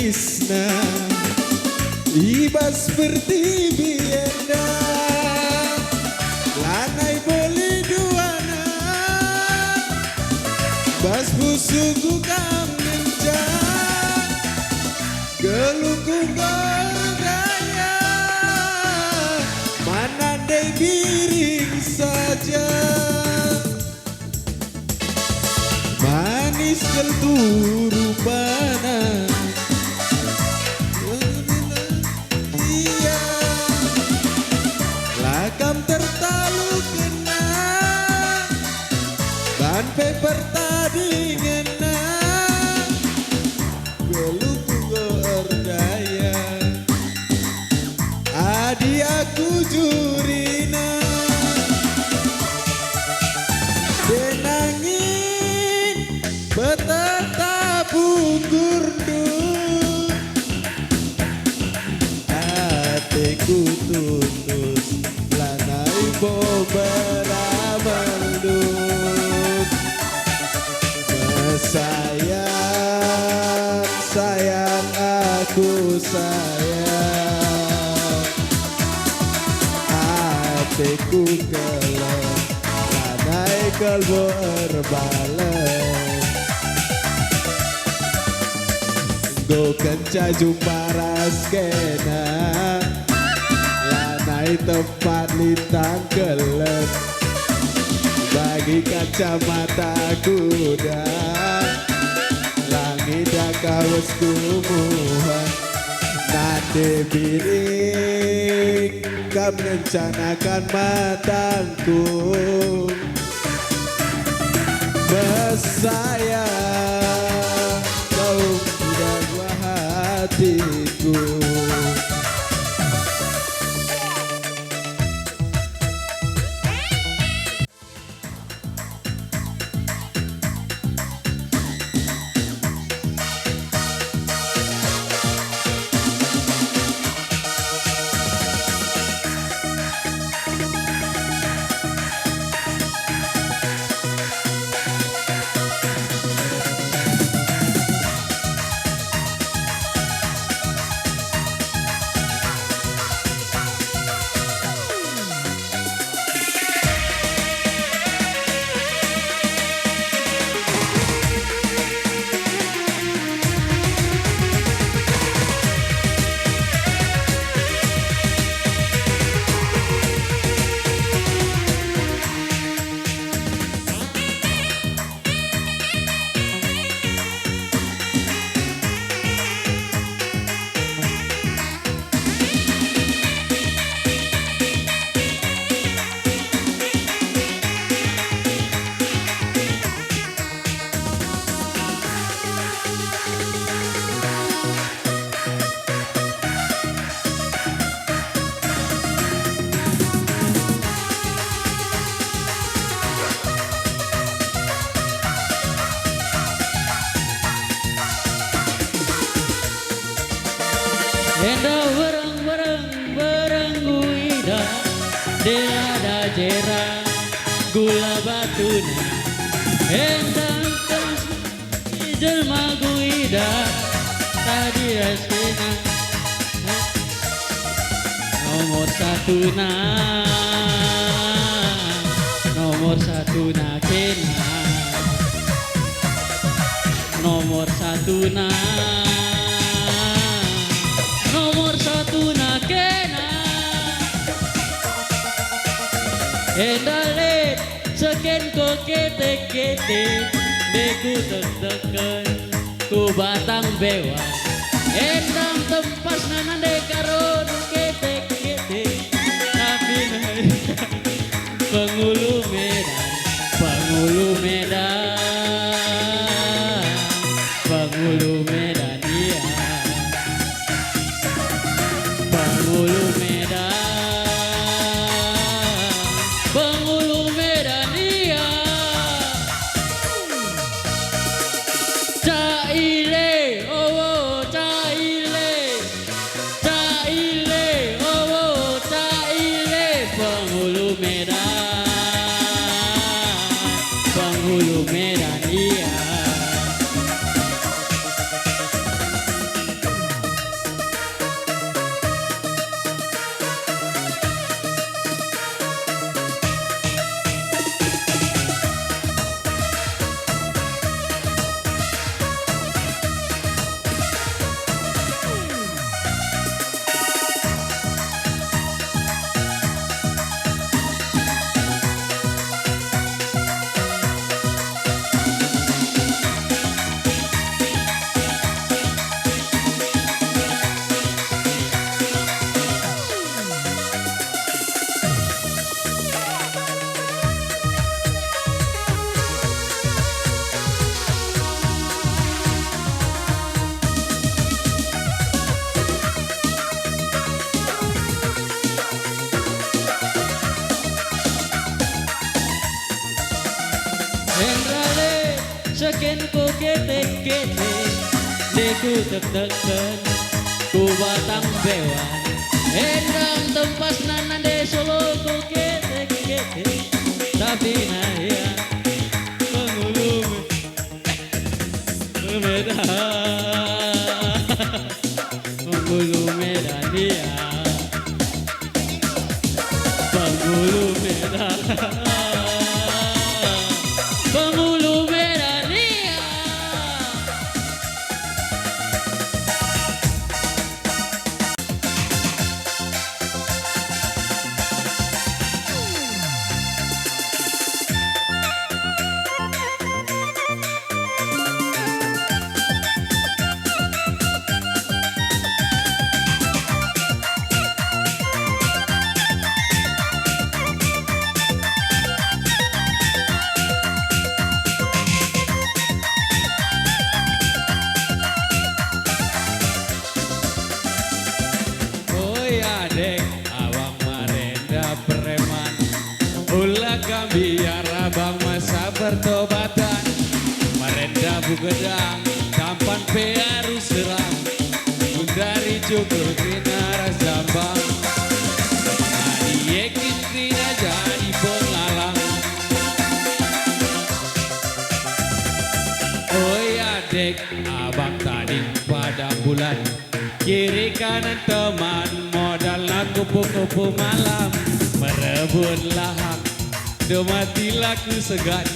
manisna ibas seperti bienda lanai boleh duana bas busuku kam nenca geluku berdaya mana dei biring saja manis kelturu pana iya lakam tertalu kena ban paper tadi ngena geluku berdaya adi aku jurina denangin beteta bukur hatiku tutus lanai berameldut sayang sayang aku sayang hatiku kelep lanai kalbu erbalen go kenca jumpa raskena lanai tempat lintang kelep bagi kacamata kuda langit kawas kumuhan nade biring kam rencanakan matangku bersayang kau udah buah hatiku Enda bereng guida delada jera gula batuna endang jelma guida tadi raskena nomor satu na kena nomor satu na kena endale seken ko kete deku teken ku batang bewa endang tempas nanande karon kete tapi Pengulu Medan iya Pengulu Medan iya Caile oh Caile oh Caile Pengulu Medan iya Seken ku ketek-ketek Deku tek-teken Ku batang bewan Endang tempas nana de Solo ku ketek-ketek Tapi naya Pengulum Medan Penghulu Medan dia Penghulu Medan Penghulu Medan dia Awang Marenda preman Ulah biar abang masa bertobatan Marenda bugedang Tampan pearu serang Dari cukur kena zambang Adi yekin kena jadi pengalang Oh ya dek abang tadi pada bulan Kiri kanan teman modal nak kupu-kupu malam Merebut lahap Demati laku segan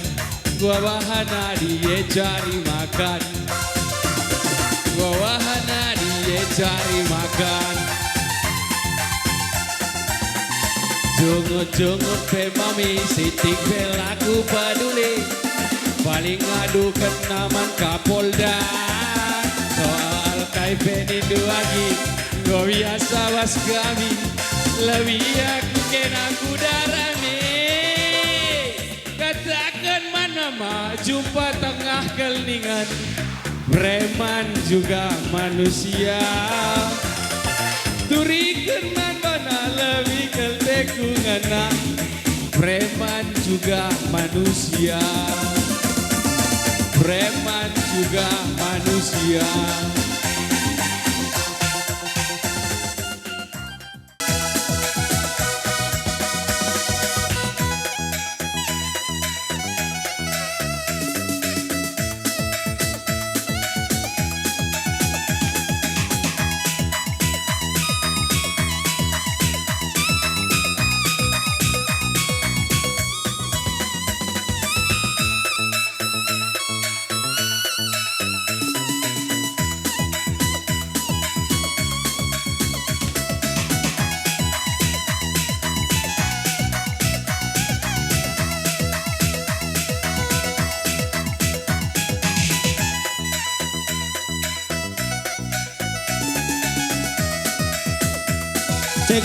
Gua wahana dia cari makan Gua wahana dia cari makan Jungut-jungut pe mami sitik pe laku peduli Paling ngadu kenaman Kapolda Soal kaipen itu lagi Gua biasa was kami Lebih aku kena kudarami Katakan mana mah jumpa tengah kelingan Preman juga manusia Turikan mana lebih keltekungan Preman juga manusia Preman juga manusia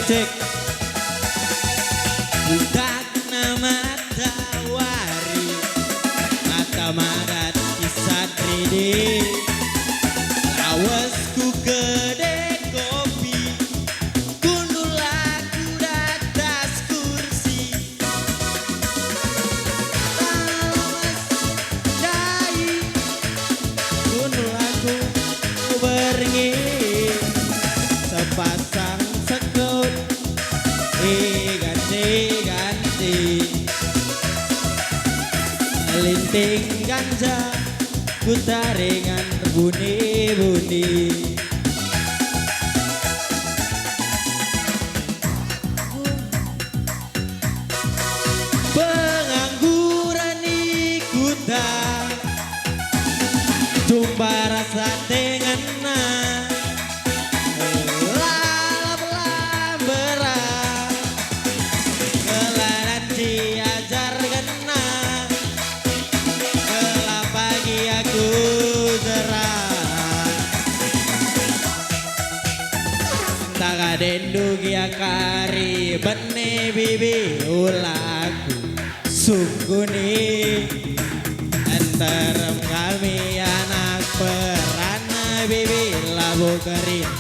Cek Budak nama tawari Mata madat kisah 3D Awasku gede kopi Gundul aku datas kursi Lawas dai Gundul aku berngi Sepasang sekut ganti-ganti Linting ganja ku taringan bunyi-bunyi Pengangguran ikutan Jumpa rasa dengan Dendu gia kari bene bibi ulaku sukuni Antarem kami anak perana bibi labu kering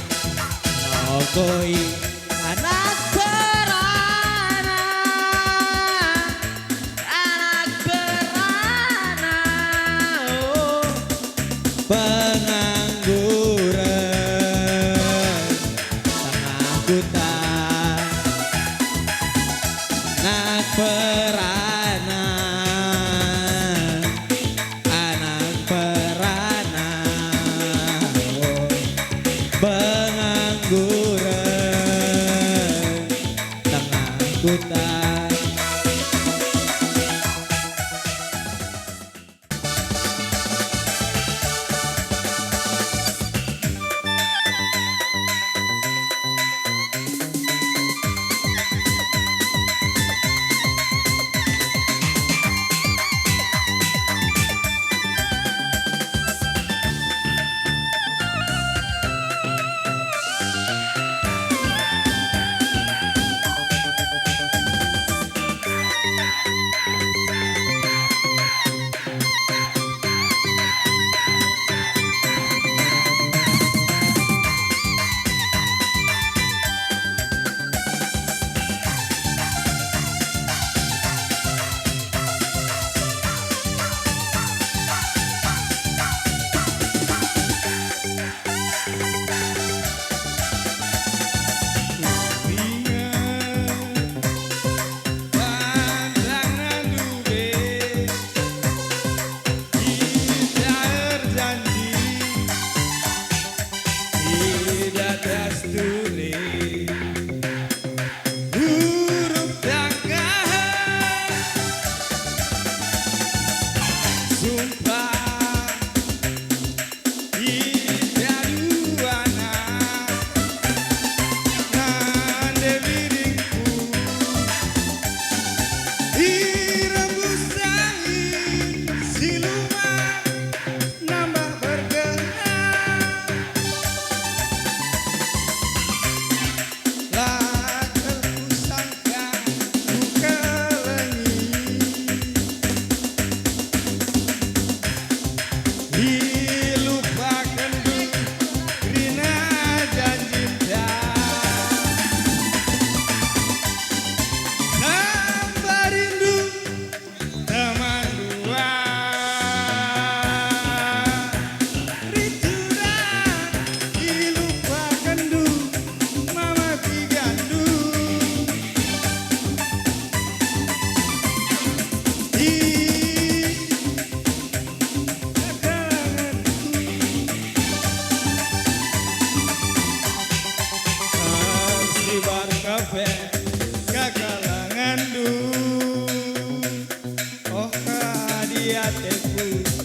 Nokoi anak perana oh. pengangguran tengah hutan, anak peranan, anak peranan, pengangguran tengah hutan. Kakalangan du, oh hadiah teku.